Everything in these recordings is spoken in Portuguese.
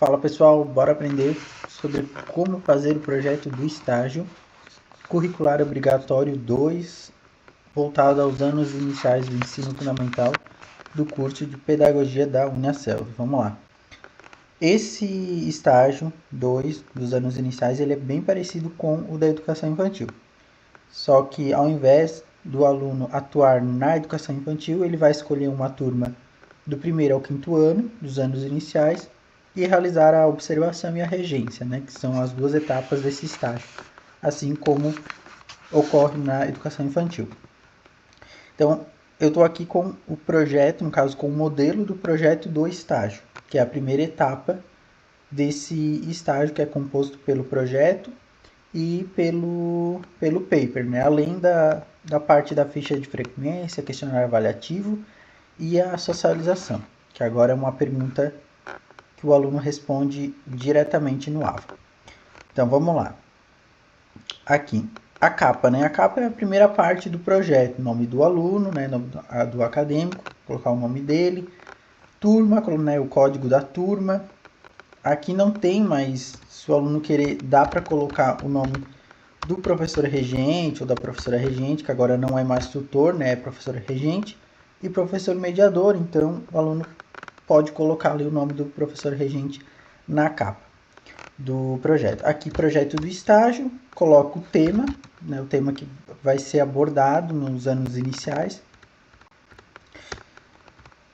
Fala pessoal, bora aprender sobre como fazer o projeto do estágio curricular obrigatório 2, voltado aos anos iniciais do ensino fundamental do curso de Pedagogia da Uniaselv. Vamos lá. Esse estágio 2 dos anos iniciais ele é bem parecido com o da educação infantil. Só que ao invés do aluno atuar na educação infantil, ele vai escolher uma turma do primeiro ao quinto ano, dos anos iniciais, e realizar a observação e a regência, né, que são as duas etapas desse estágio, assim como ocorre na educação infantil. Então, eu estou aqui com o projeto, no caso, com o modelo do projeto do estágio, que é a primeira etapa desse estágio, que é composto pelo projeto e pelo paper, né? Além da parte da ficha de frequência, questionário avaliativo e a socialização, que agora é uma pergunta que o aluno responde diretamente no AVA. Então vamos lá. Aqui, a capa, né? A capa é a primeira parte do projeto, nome do aluno, né? Nome do acadêmico, colocar o nome dele, turma, né? O código da turma. Aqui não tem, mas se o aluno querer, dá para colocar o nome do professor regente ou da professora regente, que agora não é mais tutor, né? É professora regente, e professor mediador, então o aluno pode colocar ali o nome do professor regente na capa do projeto. Aqui, projeto do estágio, coloco o tema, né, o tema que vai ser abordado nos anos iniciais.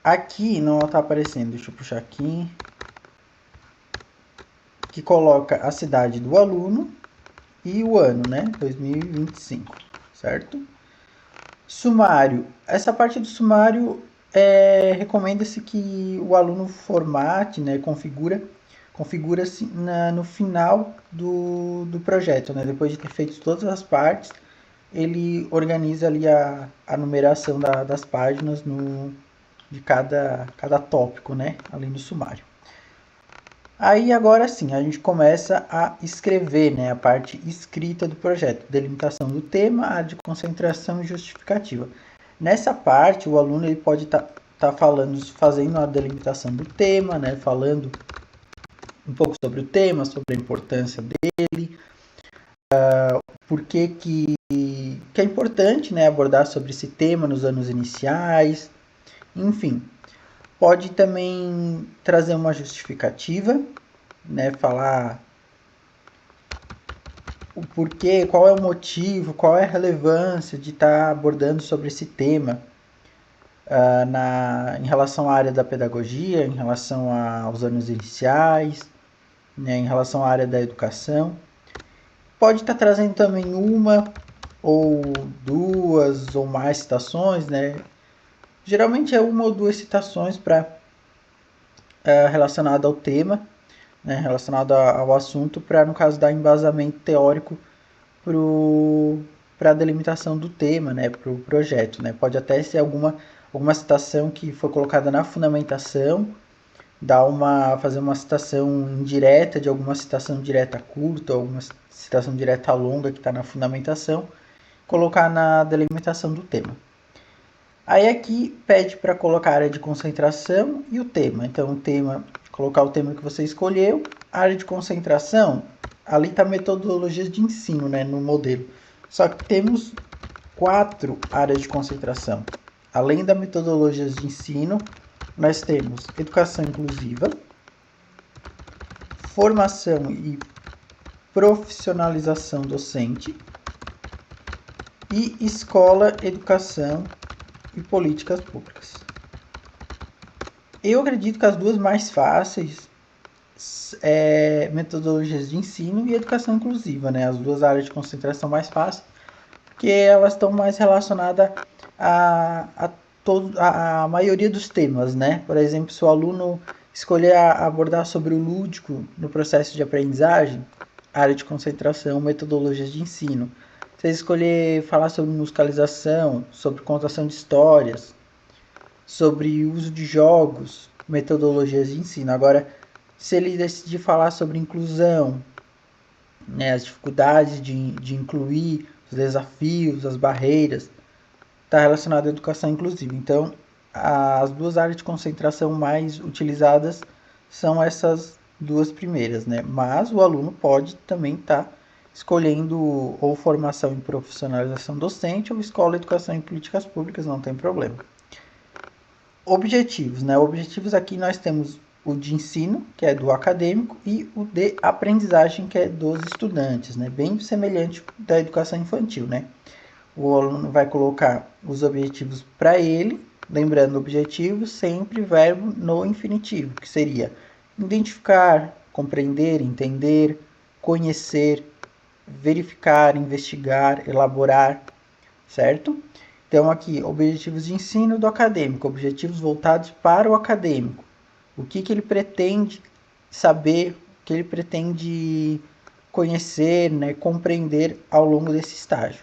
Aqui não está aparecendo, deixa eu puxar aqui, que coloca a cidade do aluno e o ano, né, 2025, certo? Sumário, essa parte do sumário recomenda-se que o aluno formate, né, configura-se no final do projeto, né? Depois de ter feito todas as partes, ele organiza ali a numeração das páginas de cada tópico, né? Ali no sumário. Aí agora sim, a gente começa a escrever, né? A parte escrita do projeto, delimitação do tema, área de concentração e justificativa. Nessa parte, o aluno ele pode estar fazendo a delimitação do tema, né? Falando um pouco sobre o tema, sobre a importância dele, por que é importante, né, abordar sobre esse tema nos anos iniciais, enfim. Pode também trazer uma justificativa, né, falar o porquê, qual é o motivo, qual é a relevância de estar abordando sobre esse tema em relação à área da pedagogia, em relação aos anos iniciais, né, em relação à área da educação. Pode estar trazendo também uma ou duas ou mais citações, né? Geralmente é uma ou duas citações para relacionada ao tema, né? Relacionado ao assunto, para no caso dar embasamento teórico para a delimitação do tema, né? Para o projeto, né? Pode até ser alguma citação que foi colocada na fundamentação, fazer uma citação indireta de alguma citação direta curta, ou alguma citação direta longa que está na fundamentação, colocar na delimitação do tema. Aí aqui pede para colocar a área de concentração e o tema. Então, o tema, colocar o tema que você escolheu. A área de concentração, ali está metodologias de ensino, né, no modelo. Só que temos 4 áreas de concentração. Além das metodologias de ensino, nós temos educação inclusiva, formação e profissionalização docente e escola, educação e políticas públicas. Eu acredito que as duas mais fáceis metodologias de ensino e educação inclusiva, né? As duas áreas de concentração mais fáceis, porque elas estão mais relacionadas a maioria dos temas, né? Por exemplo, se o aluno escolher abordar sobre o lúdico no processo de aprendizagem, área de concentração, metodologias de ensino. Se ele escolher falar sobre musicalização, sobre contação de histórias, sobre uso de jogos, metodologias de ensino. Agora, se ele decidir falar sobre inclusão, né, as dificuldades de incluir, os desafios, as barreiras, está relacionado à educação inclusiva. Então, as duas áreas de concentração mais utilizadas são essas duas primeiras, né? Mas o aluno pode também estar escolhendo ou formação em profissionalização docente ou escola de educação em políticas públicas, não tem problema. Objetivos, né? Objetivos aqui nós temos o de ensino, que é do acadêmico, e o de aprendizagem, que é dos estudantes, né? Bem semelhante da educação infantil, né? O aluno vai colocar os objetivos para ele, lembrando objetivo sempre verbo no infinitivo, que seria identificar, compreender, entender, conhecer, verificar, investigar, elaborar, certo? Então, aqui, objetivos de ensino do acadêmico, objetivos voltados para o acadêmico. O que ele pretende saber, o que ele pretende conhecer, né, compreender ao longo desse estágio.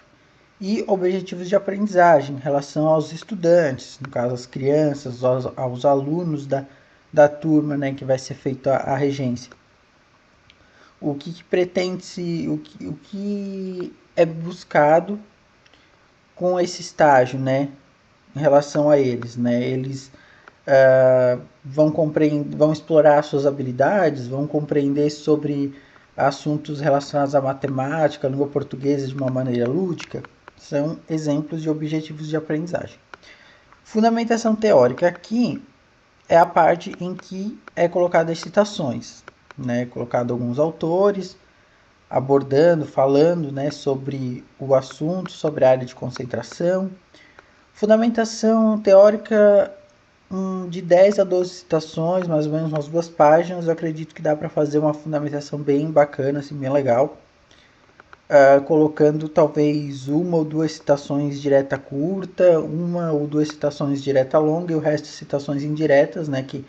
E objetivos de aprendizagem em relação aos estudantes, no caso, as crianças, aos alunos da turma, né, que vai ser feita a regência. O que pretende se, o que é buscado com esse estágio, né, em relação a eles, né? Eles vão explorar suas habilidades, vão compreender sobre assuntos relacionados à matemática, à língua portuguesa de uma maneira lúdica. São exemplos de objetivos de aprendizagem. Fundamentação teórica aqui é a parte em que é colocada as citações, né? Colocado alguns autores abordando, falando, né, sobre o assunto, sobre a área de concentração. Fundamentação teórica de 10 a 12 citações, mais ou menos umas 2 páginas. Eu acredito que dá para fazer uma fundamentação bem bacana, assim, bem legal. Colocando talvez uma ou duas citações direta curta, uma ou duas citações direta longa e o resto citações indiretas, né, que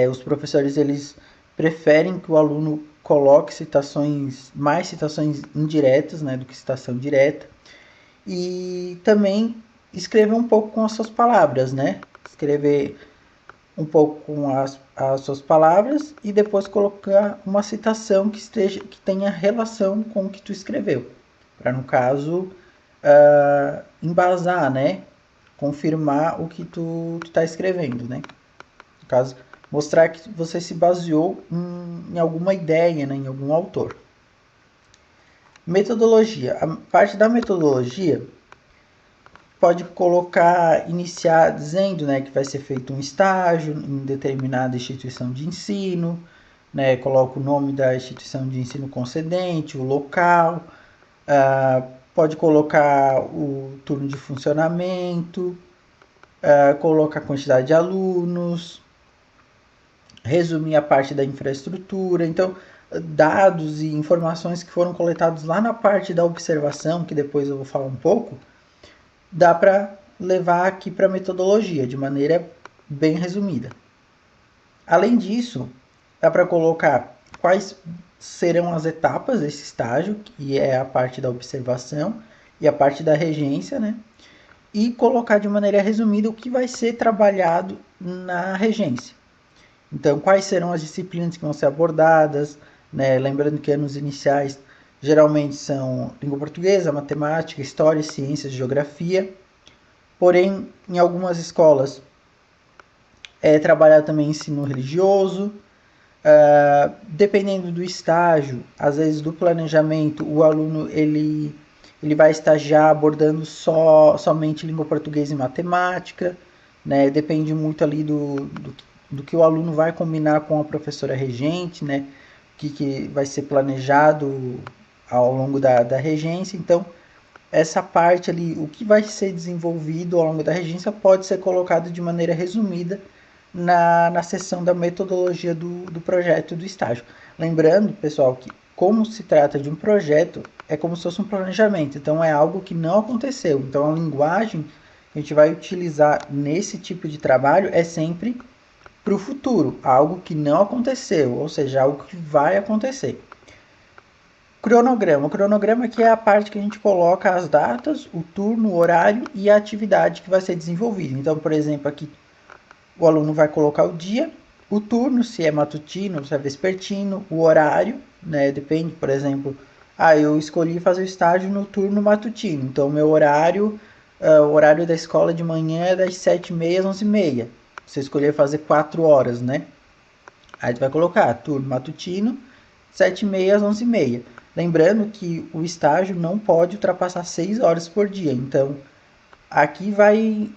os professores eles preferem que o aluno coloque mais citações indiretas, né, do que citação direta. E também escrever um pouco com as suas palavras, né? Escrever um pouco com as suas palavras e depois colocar uma citação que tenha relação com o que tu escreveu, para no caso embasar, né? Confirmar o que tu está escrevendo, né? No caso, mostrar que você se baseou em alguma ideia, né? Em algum autor. Metodologia. A parte da metodologia pode iniciar dizendo, né, que vai ser feito um estágio em determinada instituição de ensino, né, coloca o nome da instituição de ensino concedente, o local, pode colocar o turno de funcionamento, coloca a quantidade de alunos, resumir a parte da infraestrutura. Então, dados e informações que foram coletados lá na parte da observação, que depois eu vou falar um pouco, dá para levar aqui para a metodologia de maneira bem resumida. Além disso, dá para colocar quais serão as etapas desse estágio, que é a parte da observação e a parte da regência, né? E colocar de maneira resumida o que vai ser trabalhado na regência. Então, quais serão as disciplinas que vão ser abordadas, né? Lembrando que anos iniciais geralmente são língua portuguesa, matemática, história, ciências, geografia. Porém, em algumas escolas é trabalhar também ensino religioso. Dependendo do estágio, às vezes do planejamento, o aluno ele vai estagiar abordando somente língua portuguesa e matemática, né? Depende muito ali do que o aluno vai combinar com a professora regente, né? O que vai ser planejado ao longo da regência. Então, essa parte ali, o que vai ser desenvolvido ao longo da regência pode ser colocado de maneira resumida na seção da metodologia do projeto do estágio. Lembrando, pessoal, que como se trata de um projeto, é como se fosse um planejamento, então é algo que não aconteceu. Então a linguagem que a gente vai utilizar nesse tipo de trabalho é sempre para o futuro, algo que não aconteceu, ou seja, algo que vai acontecer. Cronograma. O cronograma aqui é a parte que a gente coloca as datas, o turno, o horário e a atividade que vai ser desenvolvida. Então, por exemplo, aqui o aluno vai colocar o dia, o turno, se é matutino, se é vespertino, o horário, né? Depende, por exemplo, eu escolhi fazer o estágio no turno matutino, então meu horário, o horário da escola de manhã é das 7h30 às 11h30. Você escolher fazer 4 horas, né? Aí tu vai colocar turno matutino, 7h30 às 11h30. Lembrando que o estágio não pode ultrapassar 6 horas por dia. Então, aqui vai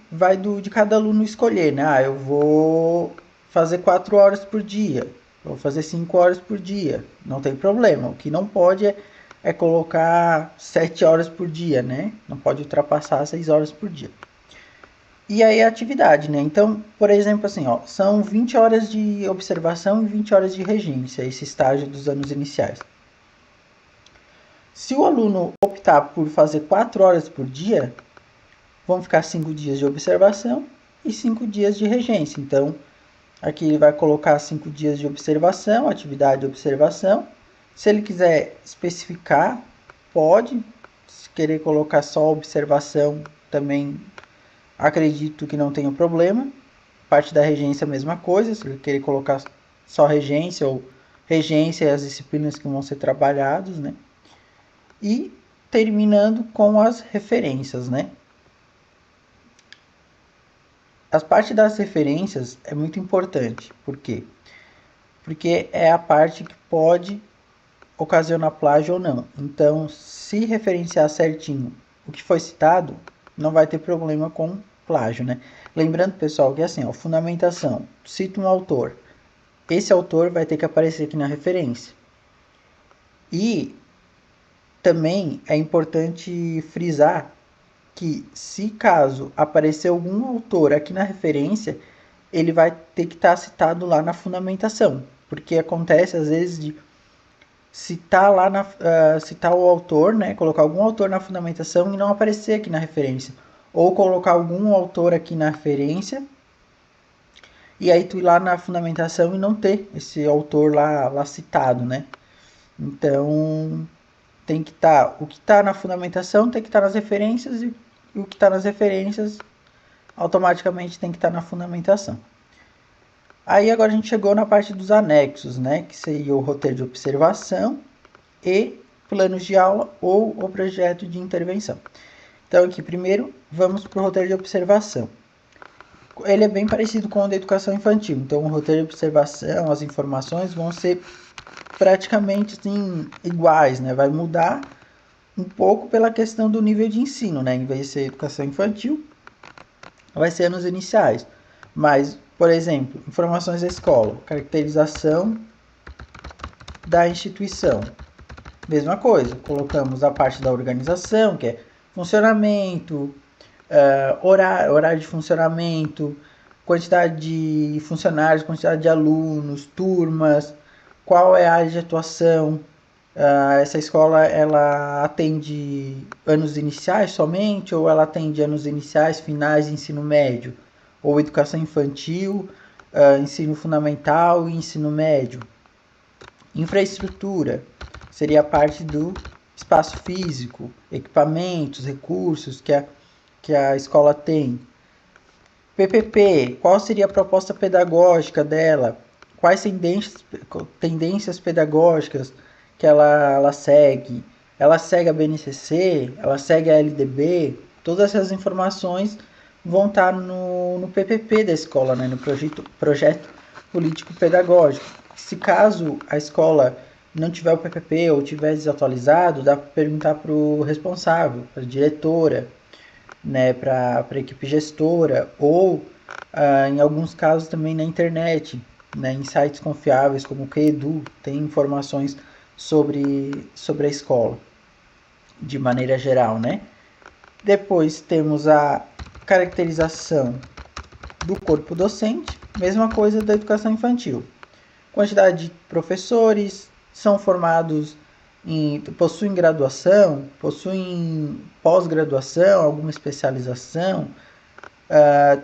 de cada aluno escolher, né? Ah, eu vou fazer 4 horas por dia, vou fazer 5 horas por dia, não tem problema. O que não pode é colocar 7 horas por dia, né? Não pode ultrapassar 6 horas por dia. E aí a atividade, né? Então, por exemplo, assim, ó, são 20 horas de observação e 20 horas de regência, esse estágio dos anos iniciais. Se o aluno optar por fazer 4 horas por dia, vão ficar 5 dias de observação e 5 dias de regência. Então, aqui ele vai colocar 5 dias de observação, atividade de observação. Se ele quiser especificar, pode. Se querer colocar só observação, também acredito que não tenha problema. Parte da regência, a mesma coisa. Se ele querer colocar só regência ou regência e as disciplinas que vão ser trabalhadas, né? E terminando com as referências, né? A parte das referências é muito importante. Por quê? Porque é a parte que pode ocasionar plágio ou não. Então, se referenciar certinho o que foi citado, não vai ter problema com plágio, né? Lembrando, pessoal, que é assim, ó, fundamentação, cita um autor. Esse autor vai ter que aparecer aqui na referência. E também é importante frisar que, se caso aparecer algum autor aqui na referência, ele vai ter que estar citado lá na fundamentação. Porque acontece, às vezes, de citar lá citar o autor, né, colocar algum autor na fundamentação e não aparecer aqui na referência, ou colocar algum autor aqui na referência e aí tu ir lá na fundamentação e não ter esse autor lá citado, né? Então tem que estar o que está na fundamentação tem que estar nas referências e o que está nas referências automaticamente tem que estar na fundamentação. Aí agora a gente chegou na parte dos anexos, né, que seria o roteiro de observação e planos de aula ou o projeto de intervenção. Então aqui primeiro vamos para o roteiro de observação. Ele é bem parecido com o da educação infantil, então o roteiro de observação, as informações vão ser praticamente assim, iguais, né? Vai mudar um pouco pela questão do nível de ensino, né? Em vez de ser educação infantil, vai ser anos iniciais. Mas, por exemplo, informações da escola, caracterização da instituição. Mesma coisa, colocamos a parte da organização, que é funcionamento, horário de funcionamento, quantidade de funcionários, quantidade de alunos, turmas, qual é a área de atuação. Essa escola ela atende anos iniciais somente ou ela atende anos iniciais, finais e ensino médio? Ou educação infantil, ensino fundamental e ensino médio? Infraestrutura seria a parte do espaço físico, equipamentos, recursos que a escola tem. PPP, qual seria a proposta pedagógica dela? Quais tendências pedagógicas que ela segue? Ela segue a BNCC? Ela segue a LDB? Todas essas informações vão estar no PPP da escola, né? No projeto político pedagógico. Se caso a escola não tiver o PPP ou tiver desatualizado, dá para perguntar para o responsável, para a diretora, né, para a equipe gestora, ou em alguns casos também na internet, né, em sites confiáveis como o QEDU, tem informações sobre a escola, de maneira geral, né? Depois temos a caracterização do corpo docente, mesma coisa da educação infantil. Quantidade de professores, são formados possuem graduação, possuem pós-graduação, alguma especialização,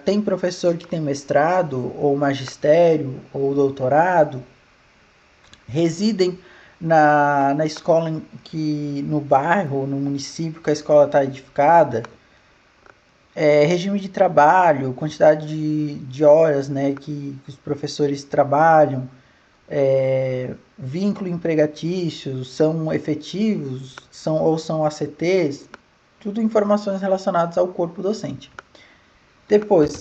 tem professor que tem mestrado, ou magistério, ou doutorado, residem na escola no bairro, no município que a escola está edificada, regime de trabalho, quantidade de horas, né, que os professores trabalham, vínculo empregatício, são efetivos, são ACTs, tudo informações relacionadas ao corpo docente. Depois,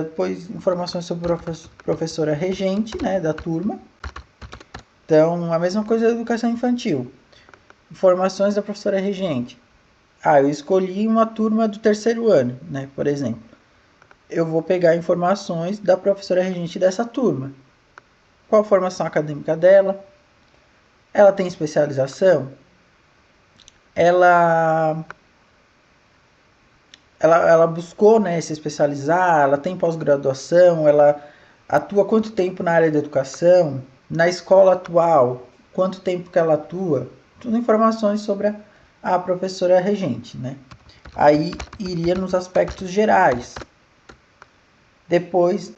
depois informações sobre a professora regente, né, da turma. Então, a mesma coisa da educação infantil. Informações da professora regente. Eu escolhi uma turma do terceiro ano, né, por exemplo. Eu vou pegar informações da professora regente dessa turma. Qual a formação acadêmica dela? Ela tem especialização? Ela buscou, né, se especializar? Ela tem pós-graduação? Ela atua quanto tempo na área da educação? Na escola atual, quanto tempo que ela atua? Tudo informações sobre a professora regente, né? Aí iria nos aspectos gerais. Depois,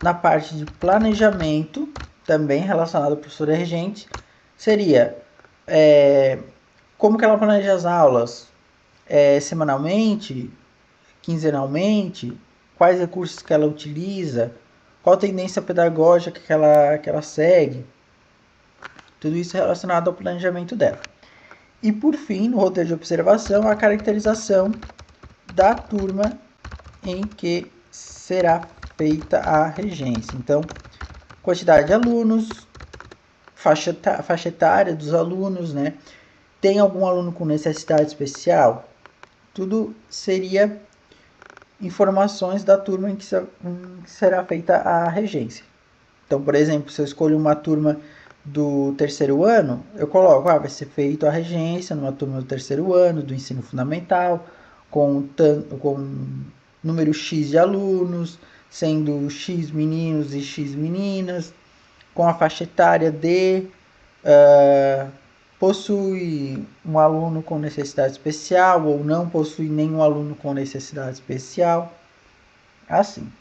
na parte de planejamento, também relacionado à professora regente, seria como que ela planeja as aulas? Semanalmente? Quinzenalmente? Quais recursos que ela utiliza? Qual tendência pedagógica que ela segue? Tudo isso relacionado ao planejamento dela. E por fim, no roteiro de observação, a caracterização da turma em que será feita a regência. Então, quantidade de alunos, faixa etária dos alunos, né? Tem algum aluno com necessidade especial? Tudo seria informações da turma em que será feita a regência. Então, por exemplo, se eu escolho uma turma do terceiro ano, eu coloco, vai ser feita a regência numa turma do terceiro ano, do ensino fundamental, com número X de alunos, sendo X meninos e X meninas, com a faixa etária de possui um aluno com necessidade especial ou não possui nenhum aluno com necessidade especial, assim.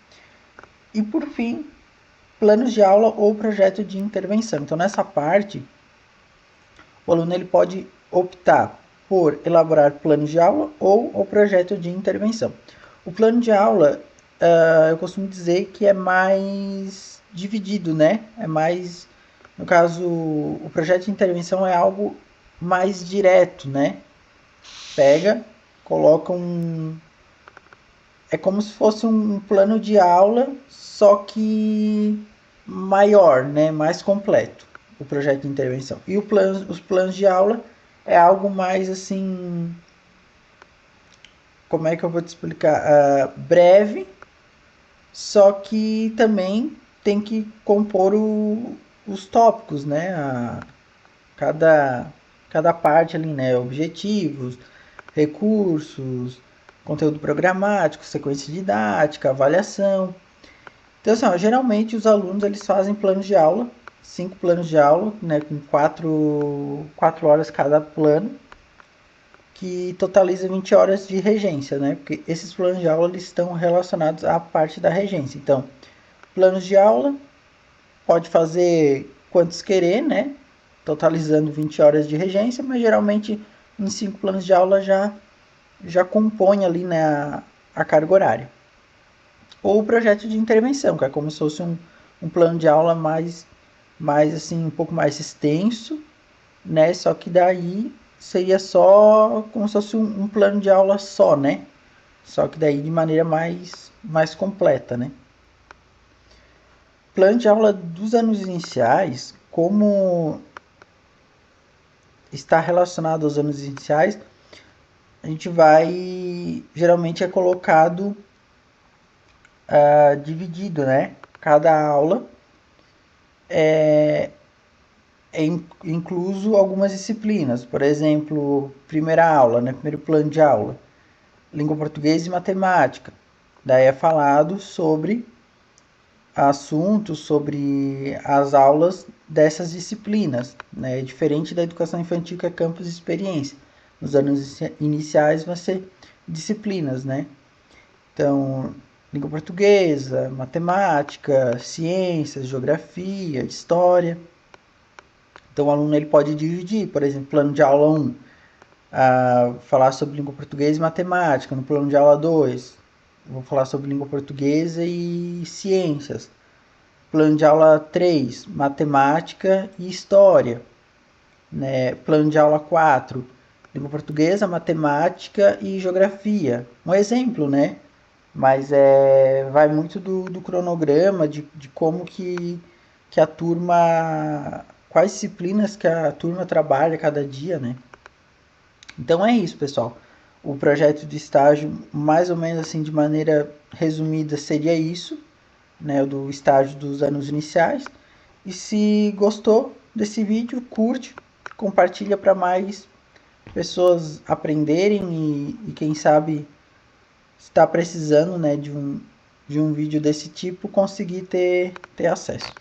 E por fim, planos de aula ou projeto de intervenção. Então, nessa parte, o aluno ele pode optar por elaborar plano de aula ou o projeto de intervenção. O plano de aula, eu costumo dizer que é mais dividido, né? É mais, no caso, o projeto de intervenção é algo mais direto, né? Pega, coloca é como se fosse um plano de aula, só que maior, né? Mais completo, o projeto de intervenção. E os planos de aula é algo mais assim, como é que eu vou te explicar? Breve, só que também tem que compor os tópicos, né? Cada parte ali, né? Objetivos, recursos, conteúdo programático, sequência didática, avaliação. Então, assim, geralmente os alunos eles fazem planos de aula, 5 planos de aula, né, com 4 horas cada plano, que totaliza 20 horas de regência, né? Porque esses planos de aula eles estão relacionados à parte da regência. Então, planos de aula, pode fazer quantos querer, né? Totalizando 20 horas de regência, mas geralmente em 5 planos de aula já compõe ali, né, a carga horária. Ou o projeto de intervenção, que é como se fosse um plano de aula mais assim, um pouco mais extenso, né? Só que daí seria só como se fosse um plano de aula só, né? Só que daí de maneira mais completa, né? Plano de aula dos anos iniciais, como está relacionado aos anos iniciais, a gente vai, geralmente é colocado dividido, né? Cada aula é incluso algumas disciplinas. Por exemplo, primeira aula, né? Primeiro plano de aula, língua portuguesa e matemática. Daí é falado sobre assuntos, sobre as aulas dessas disciplinas, né? É diferente da educação infantil, que é campus de experiência. Nos anos iniciais vão ser disciplinas, né? Então, língua portuguesa, matemática, ciências, geografia, história. Então, o aluno ele pode dividir, por exemplo, plano de aula 1, falar sobre língua portuguesa e matemática. No plano de aula 2, vou falar sobre língua portuguesa e ciências. Plano de aula 3, matemática e história. Né? Plano de aula 4, língua portuguesa, matemática e geografia. Um exemplo, né? Mas vai muito do cronograma, de como que a turma, quais disciplinas que a turma trabalha cada dia, né? Então é isso, pessoal. O projeto de estágio, mais ou menos assim, de maneira resumida, seria isso, né? Do estágio dos anos iniciais. E se gostou desse vídeo, curte, compartilha para mais pessoas aprenderem e quem sabe está precisando, né, de um vídeo desse tipo conseguir ter acesso.